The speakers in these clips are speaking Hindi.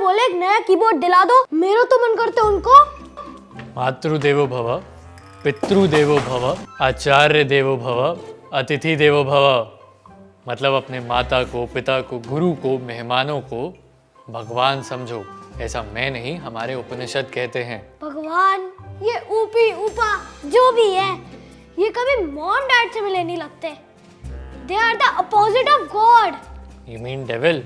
बोले एक नया कीबोर्ड दिला दो, मेरा तो मन करता है उनको मातृदेवो भव, पितृदेवो भव, आचार्य देवो भव, अतिथि देवो भव। मतलब अपने माता को, पिता को, गुरु को, मेहमानों को भगवान समझो। ऐसा मैं नहीं, हमारे उपनिषद कहते हैं। भगवान, ये ऊपी ऊपा जो भी है, ये कभी मॉम डैड से मिले नहीं लगते। They are the opposite of God. You mean devil?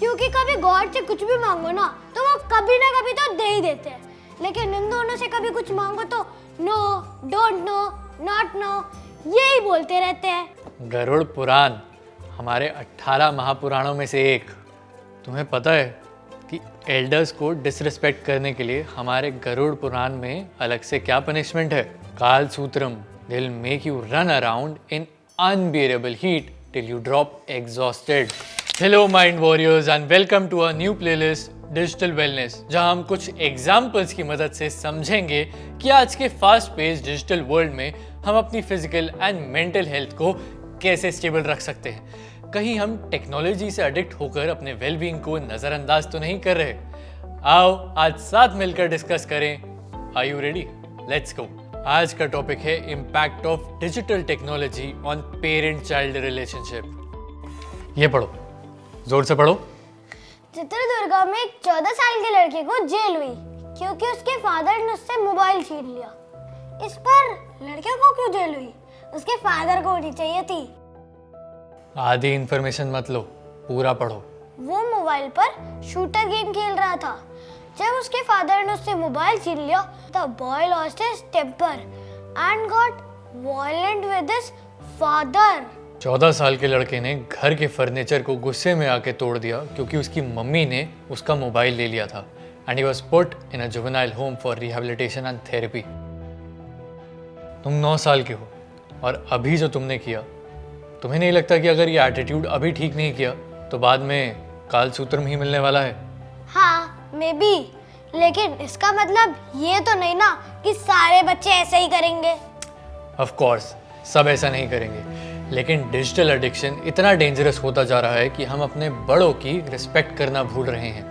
क्योंकि कभी गॉड से कुछ भी मांगो ना तो वो कभी ना कभी तो दे ही देते हैं, लेकिन इन दोनों से कभी कुछ मांगो तो no, don't no, not no, यही बोलते रहते हैं। गरुड़ पुराण हमारे 18 महापुराणों में से एक। तुम्हें पता है कि एल्डर्स को डिसरिस्पेक्ट करने के लिए हमारे गरुड़ पुराण में अलग से क्या पनिशमेंट है? Kaal Sutram, they will make you run around in unbearable heat till you drop exhausted. Hello mind warriors and welcome to a new playlist digital wellness, जहां हम कुछ एग्जाम्पल्स की मदद से समझेंगे कि आज के फास्ट पेस्ड डिजिटल वर्ल्ड में हम अपनी फिजिकल एंड मेंटल हेल्थ को कैसे स्टेबल रख सकते हैं। कहीं हम टेक्नोलॉजी से एडिक्ट होकर अपने वेलबींग को नजरअंदाज तो नहीं कर रहे। आओ आज साथ मिलकर डिस्कस करें। Are you ready? Let's go. आज का टॉपिक है impact of digital technology on parent child relationship. ये पढ़ो, जोर से पढ़ो। चित्रदुर्गा में एक 14 साल के लड़के को जेल हुई क्योंकि उसके फादर ने उससे मोबाइल छीन लिया। इस पर लड़के को क्यों जेल हुई? उसके फादर को होनी चाहिए थी। आधी इंफॉर्मेशन मत लो, पूरा पढ़ो। वो मोबाइल पर शूटर गेम खेल रहा था। जब उसके फादर ने उससे मोबाइल छीन लिया, the boy lost his temper and got violent with his father. 14 साल के लड़के ने घर के फर्नीचर को गुस्से में आके तोड़ दिया क्योंकि उसकी मम्मी ने उसका मोबाइल ले लिया था। And he was put in a juvenile home for rehabilitation and therapy. तुम 9 साल के हो और अभी जो तुमने किया, तुम्हें नहीं लगता कि अगर ये एटीट्यूड अभी ठीक नहीं किया तो बाद में काल सूत्रम ही मिलने वाला है? हाँ, मे बी, लेकिन इसका मतलब ये तो नहीं ना कि सारे बच्चे ऐसे ही करेंगे। ऑफ कोर्स सब ऐसा नहीं करेंगे, लेकिन डिजिटल एडिक्शन इतना डेंजरस होता जा रहा है कि हम अपने बड़ों की रिस्पेक्ट करना भूल रहे हैं।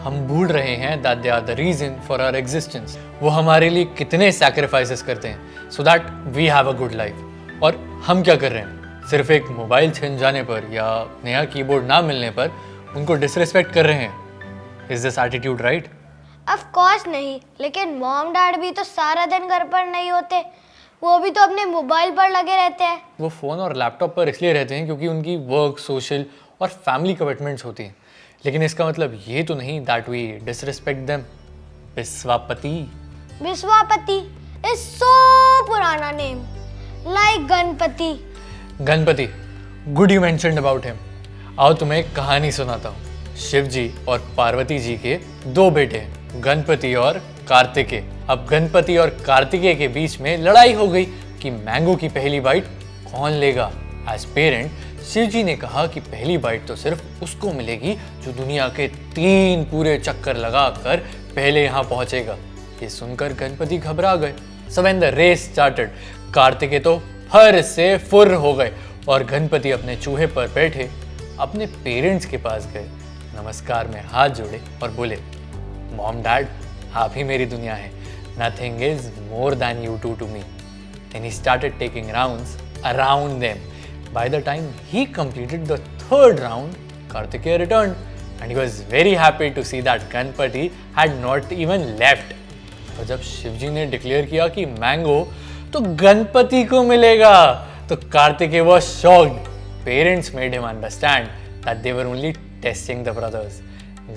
हम भूल रहे हैं that they are the reason for our existence. वो हमारे लिए कितने सैक्रिफाइसेस करते हैं so that we have a good life. और हम क्या कर रहे हैं? सिर्फ एक मोबाइल छिन जाने पर या नया कीबोर्ड ना मिलने पर उनको डिसरिस्पेक्ट कर रहे हैं। Is this attitude right? Of course नहीं, लेकिन मॉम डैड भी तो सारा दिन घर पर नहीं होते। वो भी तो अपने मोबाइल पर लगे रहते हैं। वो फ़ोन और लैपटॉप पर इसलिए रहते हैं क्योंकि उनकी वर्क, सोशल और फैमिली कमिटमेंट्स होती हैं। लेकिन इसका मतलब ये तो नहीं that we disrespect them. Vishwapati is so पुराना name, like Ganpati. Ganpati, good you mentioned about him. आओ तुम्हें एक कहानी सुनाता हूँ। शिव जी और पार्वती जी के 2 बेटे हैं, गणपति और कार्तिकेय। अब गणपति और कार्तिकेय के बीच में लड़ाई हो गई कि मैंगो की पहली बाइट कौन लेगा। एज पेरेंट शिव जी ने कहा कि पहली बाइट तो सिर्फ उसको मिलेगी जो दुनिया के 3 पूरे चक्कर लगाकर पहले यहाँ पहुंचेगा। ये सुनकर गणपति घबरा गए। So when the race started, Kartikeya तो फर से फुर हो गए और गणपति अपने चूहे पर बैठे अपने पेरेंट्स के पास गए, नमस्कार में हाथ जोड़े और बोले, मॉम डैड, आप ही मेरी दुनिया है। Nothing is more than you two to me. Then he started taking rounds around them. By the time he completed the 3rd round, Kartikeya returned and he was very happy to see that Ganpati had not even left. तो जब शिवजी ने डिक्लेयर किया कि मैंगो तो गणपति को मिलेगा, तो Kartikeya was shocked. Parents made him understand that they were only testing the brothers.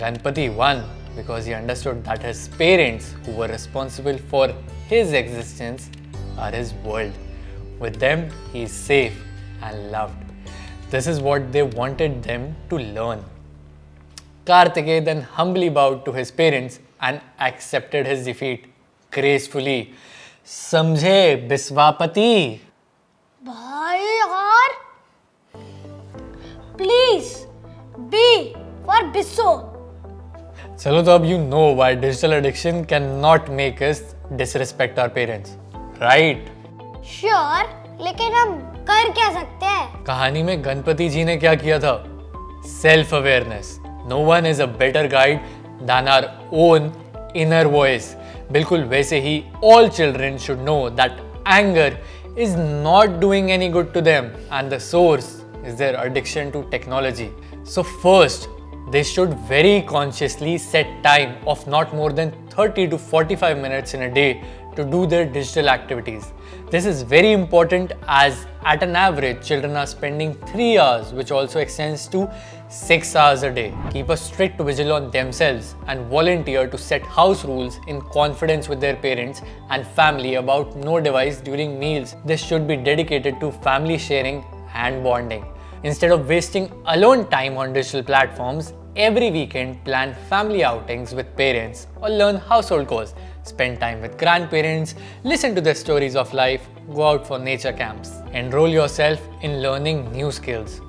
Ganpati won because he understood that his parents, who were responsible for his existence, are his world. With them, he is safe and loved. This is what they wanted them to learn. Kartikeya then humbly bowed to his parents and accepted his defeat gracefully. समझे विश्वापति? भाई यार, प्लीज बी फॉर बिस्सो। चलो तो अब you know why digital addiction cannot make us disrespect our parents, right? Sure, लेकिन हम कर क्या सकते हैं? कहानी में गणपति जी ने क्या किया था? Self awareness. No one is a better guide than our own inner voice. बिल्कुल वैसे ही all children should know that anger is not doing any good to them and the source is their addiction to technology. So first, they should very consciously set time of not more than 30 to 45 minutes in a day to do their digital activities. This is very important as at an average children are spending 3 hours, which also extends to 6 hours a day. Keep a strict vigil on themselves and volunteer to set house rules in confidence with their parents and family about no device during meals. This should be dedicated to family sharing and bonding. Instead of wasting alone time on digital platforms, every weekend plan family outings with parents or learn household chores. Spend time with grandparents, listen to their stories of life, go out for nature camps. Enroll yourself in learning new skills.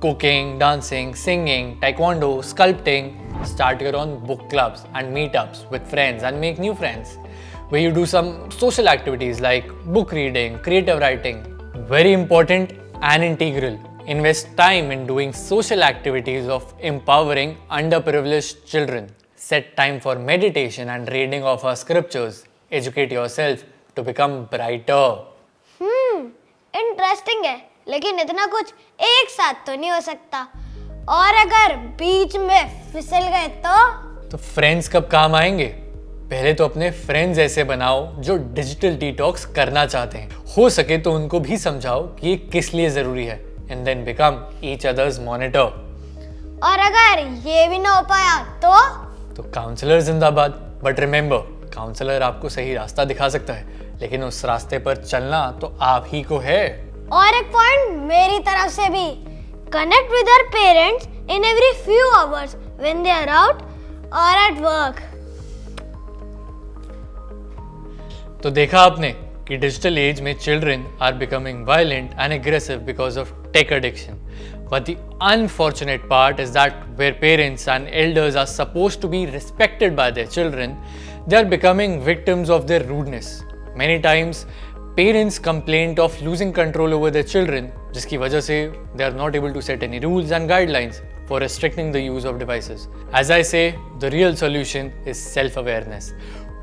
Cooking, dancing, singing, taekwondo, sculpting. Start your own book clubs and meetups with friends and make new friends, where you do some social activities like book reading, creative writing. Very important and integral. Invest time in doing social activities of empowering underprivileged children. Set time for meditation and reading of our scriptures. Educate yourself to become brighter. Interesting है, लेकिन इतना कुछ एक साथ तो नहीं हो सकता, और अगर बीच में फिसल गए तो फ्रेंड्स कब काम आएंगे? पहले तो अपने फ्रेंड्स ऐसे बनाओ जो डिजिटल डिटॉक्स करना चाहते हैं. हो सके तो उनको भी समझाओ कि ये किस लिए जरूरी है. And then become each other's monitor. और अगर ये भी ना हो पाया तो काउंसलर जिंदाबाद. बट रिमेंबर, काउंसलर आपको सही रास्ता दिखा सकता है, लेकिन उस रास्ते पर चलना तो आप ही को है. और एक पॉइंट मेरी तरफ से भी, connect with our parents in every few hours when they are out और एट वर्क. तो देखा आपने कि डिजिटल एज में children are becoming violent and aggressive because of tech addiction. But the unfortunate part is that where parents and elders are supposed to be respected by their children, they are becoming victims of their rudeness. Many times, parents complain of losing control over their children, जिसकी वजह से they are not able to set any rules and guidelines for restricting the use of devices. As I say, the real solution is self-awareness.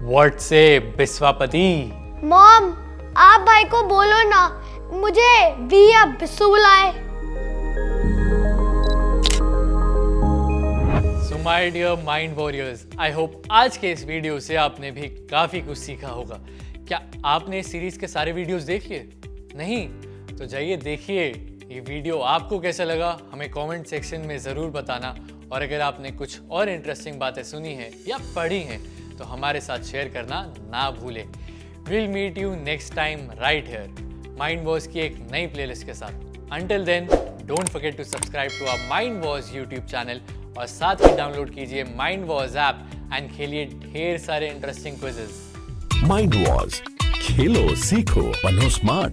What say, Biswapati? Mom, आप भाई को बोलो ना मुझे भी या बिस्सू बुलाए. So my dear mind warriors, I hope आज के इस वीडियो से आपने भी काफी कुछ सीखा होगा. क्या आपने इस सीरीज के सारे वीडियोस देख लिए? नहीं? तो जाइए देखिए. ये वीडियो आपको कैसा लगा हमें कमेंट सेक्शन में ज़रूर बताना. और अगर आपने कुछ और इंटरेस्टिंग बातें सुनी हैं या पढ़ी हैं तो हमारे साथ शेयर करना ना भूलें. We'll meet you next time right here. Mind Wars की एक नई प्लेलिस्ट के साथ. Until then, don't forget to subscribe to our Mind Wars YouTube channel और साथ ही डाउनलोड कीजिए Mind Wars ऐप एंड खेलिए ढेर सारे इंटरेस्टिंग क्विजेस. Mind Wars, खेलो सीखो बनो स्मार्ट.